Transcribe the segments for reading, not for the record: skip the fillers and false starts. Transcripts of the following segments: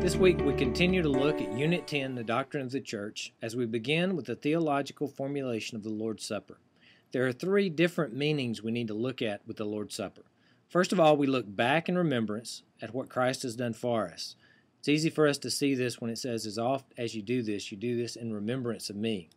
This week we continue to look at Unit 10, the Doctrine of the Church, as we begin with the theological formulation of the Lord's Supper. There are three different meanings we need to look at with the Lord's Supper. First of all, we look back in remembrance at what Christ has done for us. It's easy for us to see this when it says, as oft as you do this in remembrance of me.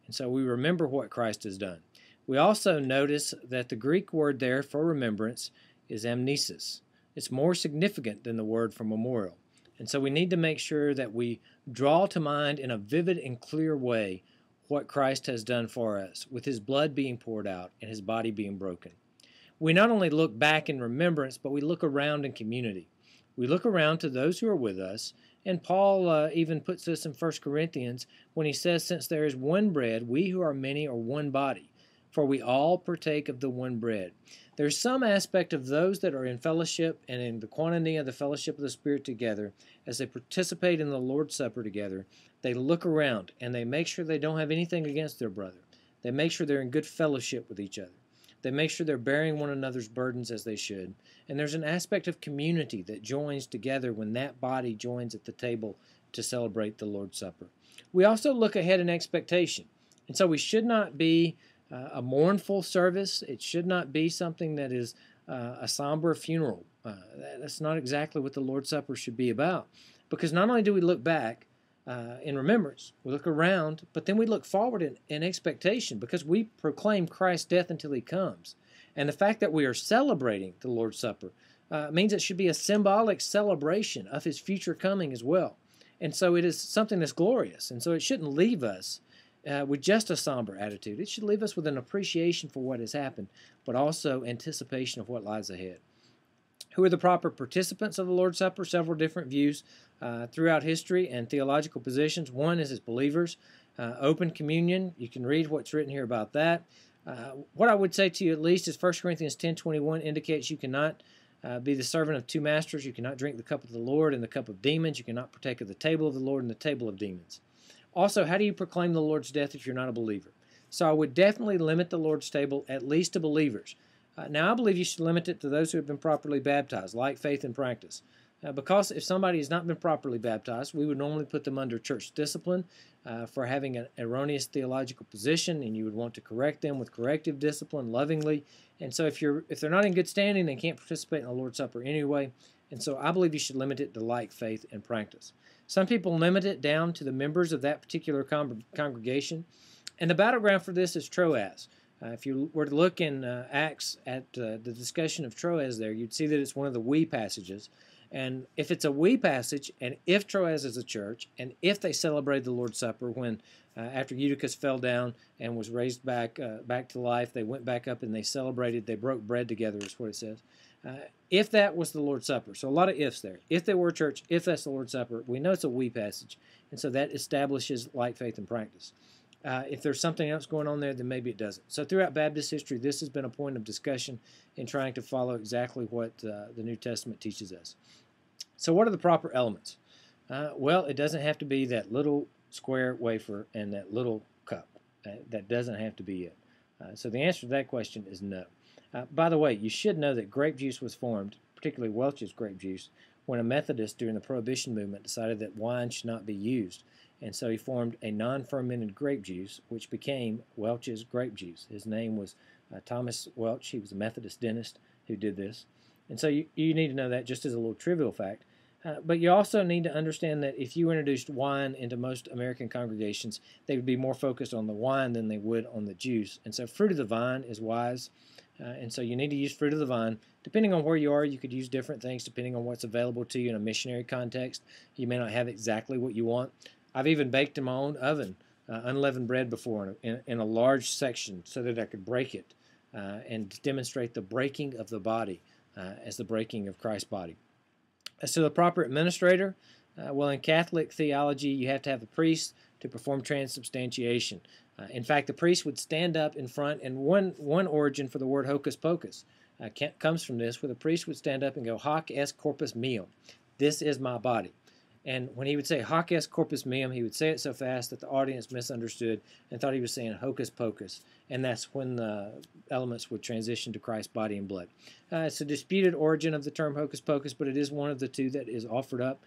And so we remember what Christ has done. We also notice that the Greek word there for remembrance is amnesis. It's more significant than the word for memorial. And so we need to make sure that we draw to mind in a vivid and clear way what Christ has done for us, with his blood being poured out and his body being broken. We not only look back in remembrance, but we look around in community. We look around to those who are with us, and Paul even puts this in 1 Corinthians when he says, since there is one bread, we who are many are one body, for we all partake of the one bread. There's some aspect of those that are in fellowship and in the quantity of the fellowship of the Spirit together, as they participate in the Lord's Supper together, they look around and they make sure they don't have anything against their brother. They make sure they're in good fellowship with each other. They make sure they're bearing one another's burdens as they should. And there's an aspect of community that joins together when that body joins at the table to celebrate the Lord's Supper. We also look ahead in expectation. And so we should not be a mournful service. It should not be something that is a somber funeral. That's not exactly what the Lord's Supper should be about. Because not only do we look back in remembrance, we look around, but then we look forward in expectation, because we proclaim Christ's death until he comes. And the fact that we are celebrating the Lord's Supper means it should be a symbolic celebration of his future coming as well. And so it is something that's glorious. And so it shouldn't leave us with just a somber attitude. It should leave us with an appreciation for what has happened, but also anticipation of what lies ahead. Who are the proper participants of the Lord's Supper? Several different views throughout history and theological positions. One is as believers. Open communion, you can read what's written here about that. What I would say to you at least is 1 Corinthians 10:21 indicates you cannot be the servant of two masters. You cannot drink the cup of the Lord and the cup of demons. You cannot partake of the table of the Lord and the table of demons. Also, how do you proclaim the Lord's death if you're not a believer? So I would definitely limit the Lord's table at least to believers. Now, I believe you should limit it to those who have been properly baptized, like faith and practice. Because if somebody has not been properly baptized, we would normally put them under church discipline for having an erroneous theological position, and you would want to correct them with corrective discipline lovingly. And so if they're not in good standing, they can't participate in the Lord's Supper anyway. And so I believe you should limit it to like faith and practice. Some people limit it down to the members of that particular congregation. And the battleground for this is Troas. If you were to look in Acts at the discussion of Troas there, you'd see that it's one of the we passages. And if it's a we passage, and if Troas is a church, and if they celebrated the Lord's Supper when after Eutychus fell down and was raised back to life, they went back up and they celebrated, they broke bread together is what it says. If that was the Lord's Supper, so a lot of ifs there. If they were a church, if that's the Lord's Supper, we know it's a we passage, and so that establishes like faith and practice. If there's something else going on there, then maybe it doesn't. So throughout Baptist history, this has been a point of discussion in trying to follow exactly what the New Testament teaches us. So what are the proper elements? Well, it doesn't have to be that little square wafer and that little cup. That doesn't have to be it. So the answer to that question is no. By the way, you should know that grape juice was formed, particularly Welch's grape juice, when a Methodist during the Prohibition movement decided that wine should not be used. And so he formed a non-fermented grape juice, which became Welch's grape juice. His name was Thomas Welch. He was a Methodist dentist who did this. And so you need to know that just as a little trivial fact. But you also need to understand that if you introduced wine into most American congregations, they would be more focused on the wine than they would on the juice. And so fruit of the vine is wise. And so you need to use fruit of the vine. Depending on where you are, you could use different things depending on what's available to you in a missionary context. You may not have exactly what you want. I've even baked in my own oven unleavened bread before in a large section so that I could break it and demonstrate the breaking of the body as the breaking of Christ's body. As to the proper administrator, well, in Catholic theology, you have to have a priest to perform transubstantiation. In fact, the priest would stand up in front, and one origin for the word hocus pocus comes from this, where the priest would stand up and go, hoc est corpus meum. This is my body. And when he would say hoc est corpus meum, he would say it so fast that the audience misunderstood and thought he was saying hocus pocus. And that's when the elements would transition to Christ's body and blood. It's a disputed origin of the term hocus pocus, but it is one of the two that is offered up.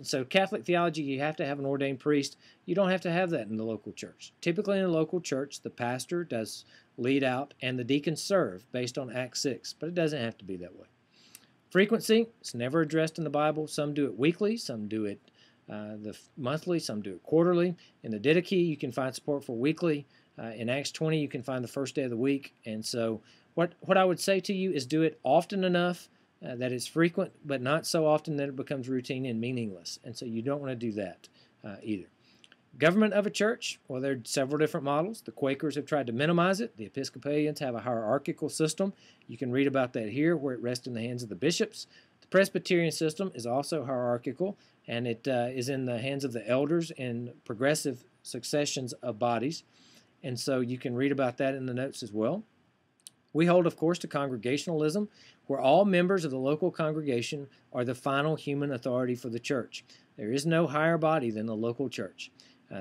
So Catholic theology, you have to have an ordained priest. You don't have to have that in the local church. Typically in a local church, the pastor does lead out and the deacons serve based on Acts 6, but it doesn't have to be that way. Frequency, it's never addressed in the Bible. Some do it weekly, some do it monthly, some do it quarterly. In the Didache, you can find support for weekly. In Acts 20, you can find the first day of the week. And so what I would say to you is do it often enough that it's frequent, but not so often that it becomes routine and meaningless. And so you don't want to do that either. Government of a church, well, there are several different models. The Quakers have tried to minimize it. The Episcopalians have a hierarchical system. You can read about that here, where it rests in the hands of the bishops. The Presbyterian system is also hierarchical, and it is in the hands of the elders in progressive successions of bodies. And so you can read about that in the notes as well. We hold, of course, to Congregationalism, where all members of the local congregation are the final human authority for the church. There is no higher body than the local church.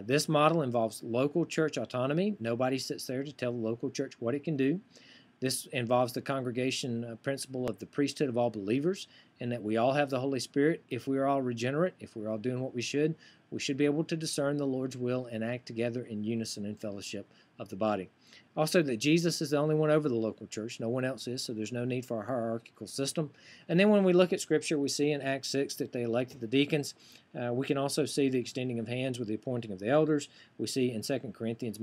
This model involves local church autonomy. Nobody sits there to tell the local church what it can do. This involves the congregation principle of the priesthood of all believers, and that we all have the Holy Spirit. If we are all regenerate, if we're all doing what we should be able to discern the Lord's will and act together in unison and fellowship of the body. Also, that Jesus is the only one over the local church. No one else is, so there's no need for a hierarchical system. And then when we look at Scripture, we see in Acts 6 that they elected the deacons. We can also see the extending of hands with the appointing of the elders. We see in 1 Corinthians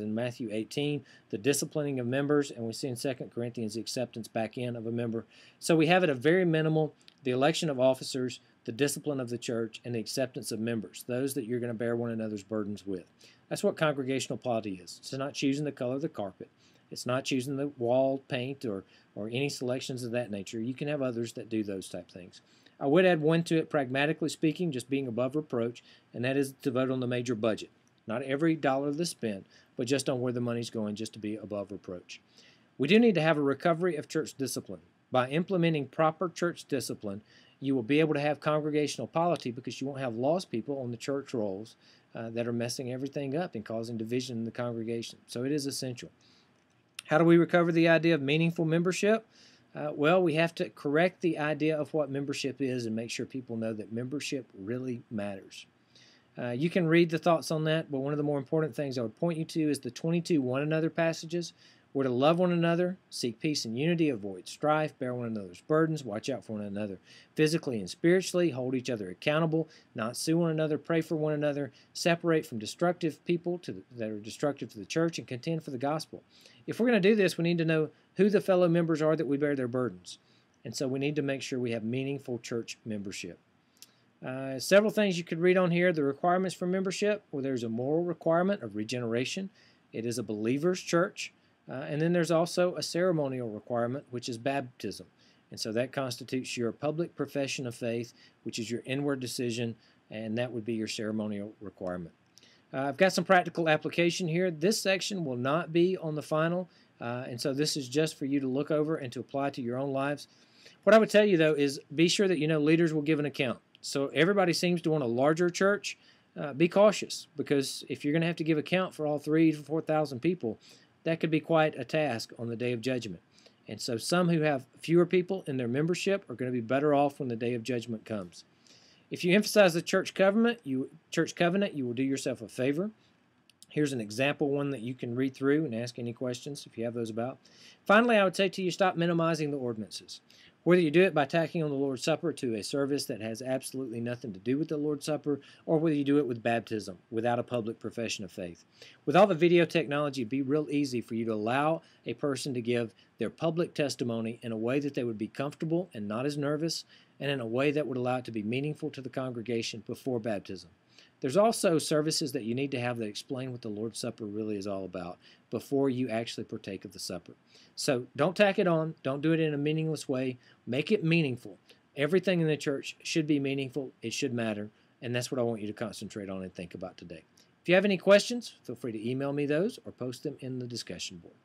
and Matthew 18 the disciplining of members, and we see in 2 Corinthians the acceptance back in of a member. So we have at a very minimal the election of officers, the discipline of the church, and the acceptance of members, those that you're going to bear one another's burdens with. That's what congregational polity is. It's not choosing the color of the carpet. It's not choosing the wall paint or any selections of that nature. You can have others that do those type things. I would add one to it, pragmatically speaking, just being above reproach, and that is to vote on the major budget. Not every dollar that's spent, but just on where the money's going, just to be above reproach. We do need to have a recovery of church discipline. By implementing proper church discipline, you will be able to have congregational polity because you won't have lost people on the church rolls that are messing everything up and causing division in the congregation. So it is essential. How do we recover the idea of meaningful membership? Well, we have to correct the idea of what membership is and make sure people know that membership really matters. You can read the thoughts on that, but one of the more important things I would point you to is the 22 one another passages. We're to love one another, seek peace and unity, avoid strife, bear one another's burdens, watch out for one another physically and spiritually, hold each other accountable, not sue one another, pray for one another, separate from destructive people that are destructive to the church, and contend for the gospel. If we're going to do this, we need to know who the fellow members are that we bear their burdens. And so we need to make sure we have meaningful church membership. Several things you could read on here. The requirements for membership, well, there's a moral requirement of regeneration. It is a believer's church. And then there's also a ceremonial requirement, which is baptism. And so that constitutes your public profession of faith, which is your inward decision, and that would be your ceremonial requirement. I've got some practical application here. This section will not be on the final, and so this is just for you to look over and to apply to your own lives. What I would tell you, though, is be sure that you know leaders will give an account. So everybody seems to want a larger church. Be cautious, because if you're going to have to give account for all 3,000 to 4,000 people, that could be quite a task on the day of judgment. And so some who have fewer people in their membership are going to be better off when the day of judgment comes. If you emphasize the church covenant, you will do yourself a favor. Here's an example one that you can read through and ask any questions if you have those about. Finally, I would say to you, stop minimizing the ordinances. Whether you do it by tacking on the Lord's Supper to a service that has absolutely nothing to do with the Lord's Supper, or whether you do it with baptism without a public profession of faith. With all the video technology, it'd be real easy for you to allow a person to give their public testimony in a way that they would be comfortable and not as nervous, and in a way that would allow it to be meaningful to the congregation before baptism. There's also services that you need to have that explain what the Lord's Supper really is all about before you actually partake of the supper. So don't tack it on. Don't do it in a meaningless way. Make it meaningful. Everything in the church should be meaningful. It should matter. And that's what I want you to concentrate on and think about today. If you have any questions, feel free to email me those or post them in the discussion board.